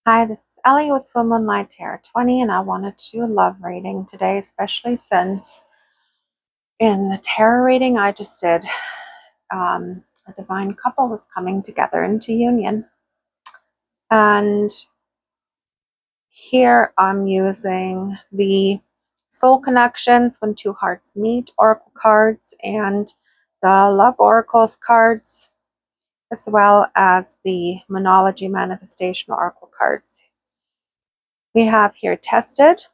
Hi, this is Ellie with Full Moonlight Tarot 20, and I wanted to do a love reading today, especially since in the tarot reading I just did, a divine couple was coming together into union. And here I'm using the Soul Connections When Two Hearts Meet Oracle cards and the Love Oracles cards, as well as the Moonology Manifestation Oracle cards. We have here tested.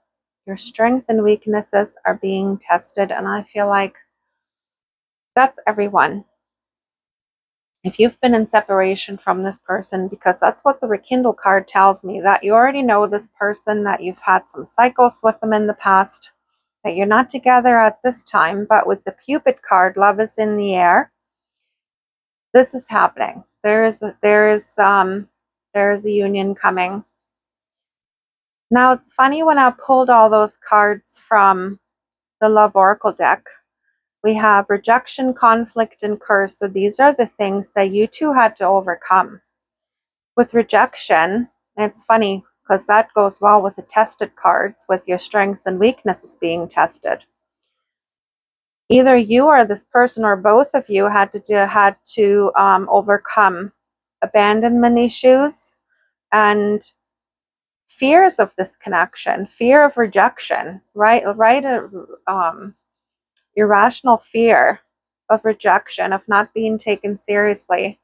Your strengths and weaknesses are being tested, and I feel like that's everyone. If you've been in separation from this person, because that's what the Rekindle card tells me, that you already know this person, that you've had some cycles with them in the past, that you're not together at this time, but with the Cupid card, love is in the air. This is happening. There is a union coming. Now it's funny, when I pulled all those cards from the Love Oracle deck, we have rejection, conflict, and curse. So these are the things that you two had to overcome. With rejection, it's funny because that goes well with the tested cards, with your strengths and weaknesses being tested. Either you or this person, or both of you, had to overcome abandonment issues and fears of this connection, fear of rejection, right? Irrational fear of rejection, of not being taken seriously.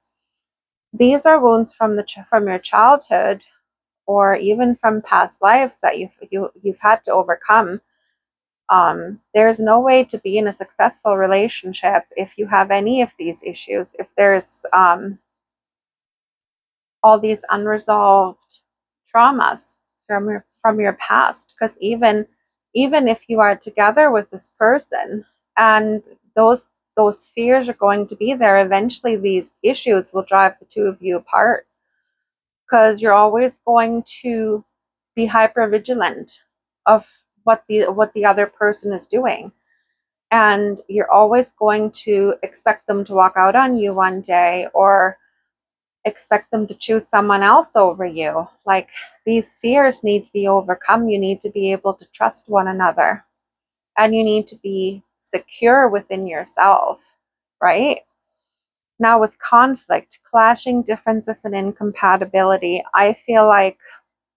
These are wounds from your childhood, or even from past lives that you've had to overcome. There's no way to be in a successful relationship if you have any of these issues. If there's all these unresolved traumas from your past, because even if you are together with this person and those fears are going to be there, eventually these issues will drive the two of you apart, because you're always going to be hyper vigilant of what the other person is doing, and you're always going to expect them to walk out on you one day, or expect them to choose someone else over you. Like, these fears need to be overcome. You need to be able to trust one another, and you need to be secure within yourself, right? Now, with conflict, clashing differences, and incompatibility, I feel like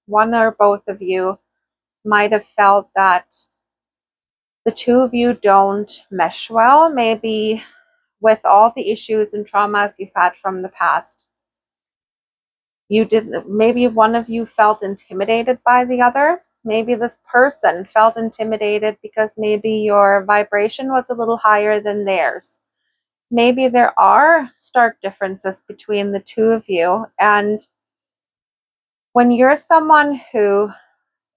one or both of you might have felt that the two of you don't mesh well, maybe with all the issues and traumas you've had from the past. Maybe one of you felt intimidated by the other. Maybe this person felt intimidated because maybe your vibration was a little higher than theirs. Maybe there are stark differences between the two of you. And when you're someone who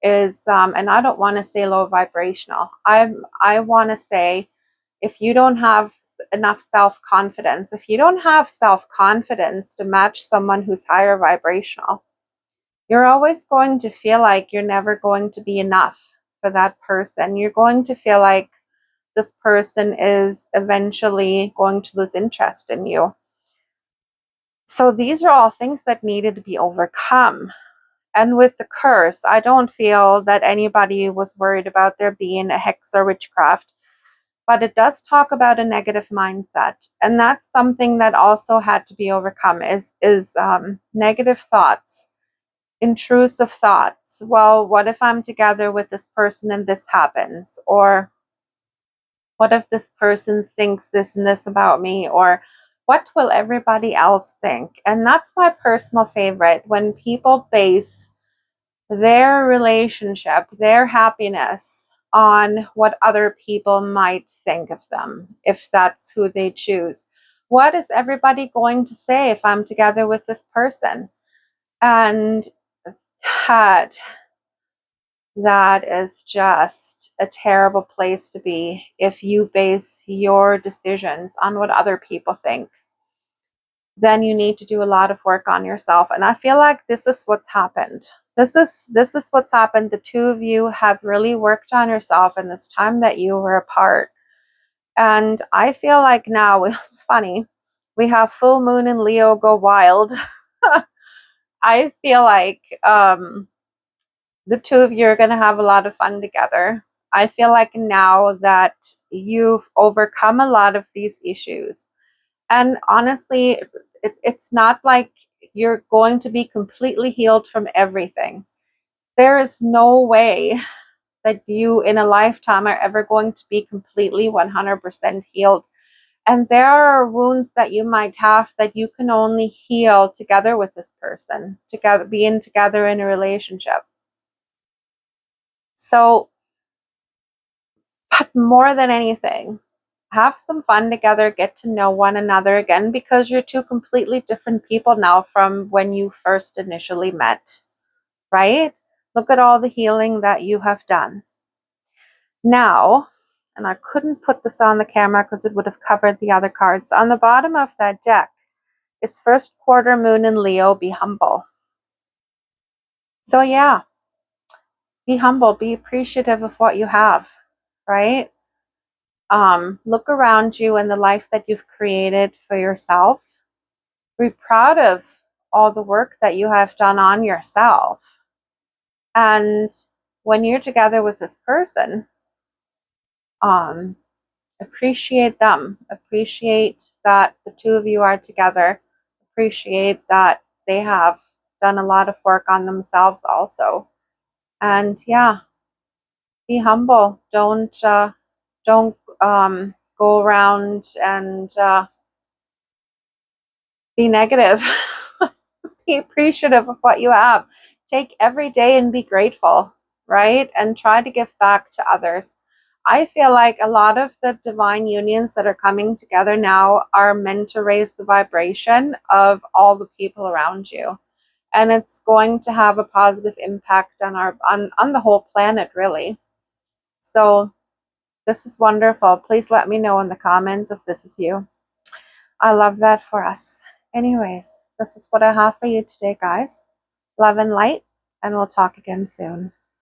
is, and I don't want to say low vibrational, I want to say, if you don't have enough self-confidence, if you don't have self-confidence to match someone who's higher vibrational, you're always going to feel like you're never going to be enough for that person. You're going to feel like this person is eventually going to lose interest in you. So these are all things that needed to be overcome. And with the curse, I don't feel that anybody was worried about there being a hex or witchcraft, but it does talk about a negative mindset. And that's something that also had to be overcome, is negative thoughts, intrusive thoughts. Well, what if I'm together with this person and this happens? Or what if this person thinks this and this about me? Or what will everybody else think? And that's my personal favorite, when people base their relationship, their happiness, on what other people might think of them, if that's who they choose. What is everybody going to say if I'm together with this person? And that is just a terrible place to be, if you base your decisions on what other people think. Then you need to do a lot of work on yourself. And I feel like this is what's happened. This is what's happened. The two of you have really worked on yourself in this time that you were apart. And I feel like now, it's funny, we have full moon in Leo go wild. I feel like the two of you are going to have a lot of fun together. I feel like now that you've overcome a lot of these issues, and honestly, it's not like you're going to be completely healed from everything. There is no way that you in a lifetime are ever going to be completely 100% healed. And there are wounds that you might have that you can only heal together with this person, together, being together in a relationship. So, but more than anything, have some fun together, get to know one another again, because you're two completely different people now from when you first initially met, right? Look at all the healing that you have done. Now, and I couldn't put this on the camera because it would have covered the other cards. On the bottom of that deck is first quarter moon in Leo, be humble. So yeah, be humble, be appreciative of what you have, right? Look around you and the life that you've created for yourself. Be proud of all the work that you have done on yourself. And when you're together with this person, um, appreciate them. Appreciate that the two of you are together. Appreciate that they have done a lot of work on themselves also. And yeah, be humble. Don't go around and be negative. Be appreciative of what you have. Take every day and be grateful, right? And try to give back to others. I feel like a lot of the divine unions that are coming together now are meant to raise the vibration of all the people around you. And it's going to have a positive impact on on the whole planet, really. So this is wonderful. Please let me know in the comments if this is you. I love that for us. Anyways, this is what I have for you today, guys. Love and light, and we'll talk again soon.